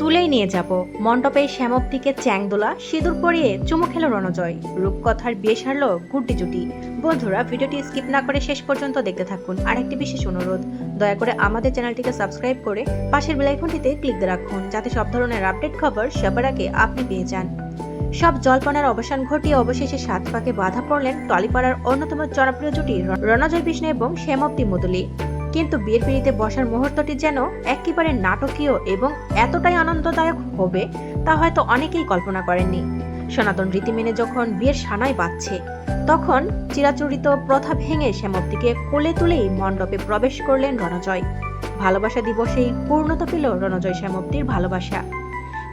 তুলেই নিয়ে যাব। মণ্ডপে শ্যামপ্তিকে চ্যাংদোলা সিঁদুর পরিয়ে চুমু খেল রণজয়। রূপকথার বিয়ে সারল গুড্ডি জুটি। বন্ধুরা, ভিডিওটি স্কিপ না করে শেষ পর্যন্ত দেখতে থাকুন। আর একটি বিশেষ অনুরোধ, দয়া করে আমাদের চ্যানেলটিকে সাবস্ক্রাইব করে পাশের বেল আইকনটিতে ক্লিক দিয়ে রাখুন, যাতে সব ধরনের আপডেট খবর সবার আগে আপনি পেয়ে যান। সব জল্পনার অবসান ঘটিয়ে অবশেষে সাত পাকে বাধা পড়লেন টলিপাড়ার অন্যতম জনপ্রিয় জুটি রণজয় বিষ্ণু এবং শ্যামপ্তি মুদুলি। কিন্তু বিয়ের পিঁড়িতে বসার মুহূর্তটি যেন একেবারে নাটকীয় এবং এতটাই আনন্দদায়ক হবে তা হয়তো অনেকেই কল্পনা করেননি। সনাতন রীতি মেনে যখন বিয়ের সানাই বাজছে, তখন চিরাচরিত প্রথা ভেঙে শ্যামপ্তিকে কোলে তুলেই মণ্ডপে প্রবেশ করলেন রণজয়। ভালোবাসা দিবসেই পূর্ণতা পেল রণজয় শ্যামপ্তির ভালোবাসা।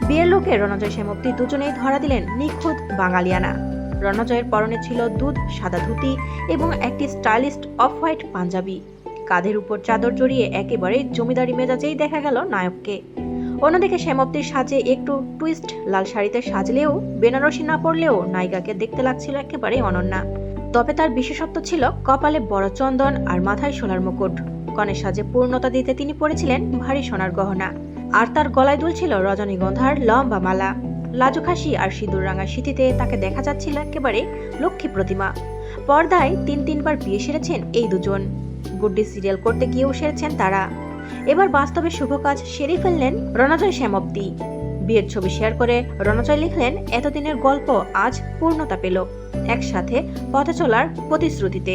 বিয়ের লোকে রণজয় শ্যামপ্তি দুজনেই ধরা দিলেন নিখুঁত বাঙালিয়ানা। রণজয়ের পরনে ছিল দুধ সাদা ধুতি এবং একটি স্টাইলিস্ট অফ হোয়াইট পাঞ্জাবি। কাঁধের উপর চাদর জড়িয়ে একেবারে জমিদারি মেজাজেই দেখা গেল নায়ককে। অন্যদিকে শ্যামপ্তির সাজে একটু টুইস্ট লাল শাড়িতে সাজলেও বেনারসি না পরলেও নায়িকাকে দেখতে লাগছিল একেবারে অনন্যা। তবে তার বিশেষত্ব ছিল কপালে বড় চন্দন আর মাথায় সোনার মুকুট। কনের সাজে পূর্ণতা দিতে তিনি পরেছিলেন ভারী সোনার গহনা, আর তার গলায় দুলছিল রজনীগন্ধার লম্বা মালা। লাজুক হাসি আর সিঁদুর রাঙা সিঁথিতে তাকে দেখা যাচ্ছিল একেবারে লক্ষ্মী প্রতিমা। পর্দায় তিনবার বিয়ে সেরেছেন এই দুজন। গুড্ডি সিরিয়াল করতে গিয়েও সেরেছেন তারা। এবার বাস্তবে শুভ কাজ সেরে ফেললেন রণজয় শ্যামপ্তি। বিয়ের ছবি শেয়ার করে রণজয় লিখলেন, এতদিনের গল্প আজ পূর্ণতা পেল, একসাথে পথে চলার প্রতিশ্রুতিতে।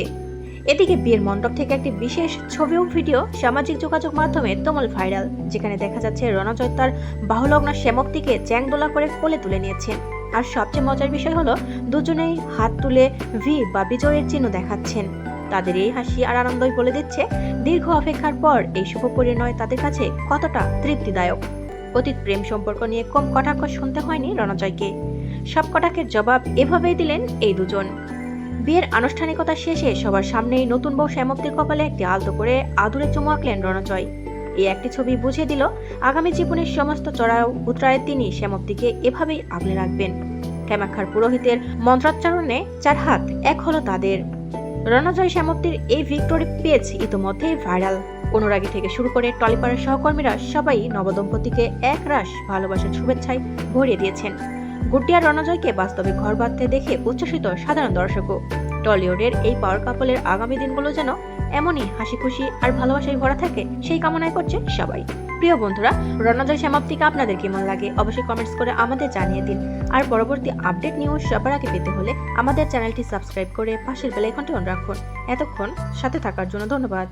এদিকে বিয়ের মণ্ডপ থেকে একটি বিশেষ ছবি ও ভিডিও সামাজিক যোগাযোগ মাধ্যমে তুমুল ভাইরাল, যেখানে দেখা যাচ্ছে রণজয় তার বাহুলগ্ন শ্যামপ্তিকে চ্যাংদোলা করে কোলে তুলে নিয়েছেন। আর সবচেয়ে মজার বিষয় হলো, দুজনেই হাত তুলে ভি বা বিজয়ের চিহ্ন দেখাচ্ছেন। তাদের এই হাসি আর আনন্দই বলে দিচ্ছে দীর্ঘ অপেক্ষার পর এই শুভ পরিণয় তাদের কাছে কতটা তৃপ্তিদায়ক। অতীত প্রেম সম্পর্ক নিয়ে কম কটাক্ষ শুনতে হয়নি রণজয়কে। সব কটাক্ষের জবাব এভাবেই দিলেন এই দুজন। বিয়ের আনুষ্ঠানিকতা শেষে সবার সামনেই নতুন বউ শ্যামপ্তির কপালে একটি আলতো করে আদুরে চুমু আঁকলেন রণজয়। এই একটি ছবি বুঝিয়ে দিল আগামী জীবনের সমস্ত চড়াও উতরায় তিনি শ্যামপ্তিকে এভাবেই আগলে রাখবেন। কামাখ্যার পুরোহিতের মন্ত্রোচ্চারণে চার হাত এক হলো তাদের। রণজয় শ্যামপ্তির এই ভিক্টোরি পেজ ইতোমধ্যেই ভাইরাল। অনুরাগী থেকে শুরু করে টলিপাড়ার সহকর্মীরা সবাই নবদম্পতিকে একরাশ ভালোবাসার শুভেচ্ছায় ভরিয়ে দিয়েছেন। গুড্ডি আর রণজয়কে বাস্তবে ঘর বাঁধতে দেখে উচ্ছ্বসিত সাধারণ দর্শকও। টলিউডের এই পাওয়ার কাপলের আগামী দিনগুলো যেন এমনই হাসি খুশি আর ভালোবাসায় ভরা থাকে, সেই কামনাই করছে সবাই। প্রিয় বন্ধুরা, রণজয় শ্যামপ্তিকে আপনাদের কেমন লাগে অবশ্যই কমেন্টস করে আমাদের জানিয়ে দিন। আর পরবর্তী আপডেট নিউজ সবার আগে পেতে হলে আমাদের চ্যানেলটি সাবস্ক্রাইব করে পাশের বেল আইকনটি অন রাখুন। এতক্ষণ সাথে থাকার জন্য ধন্যবাদ।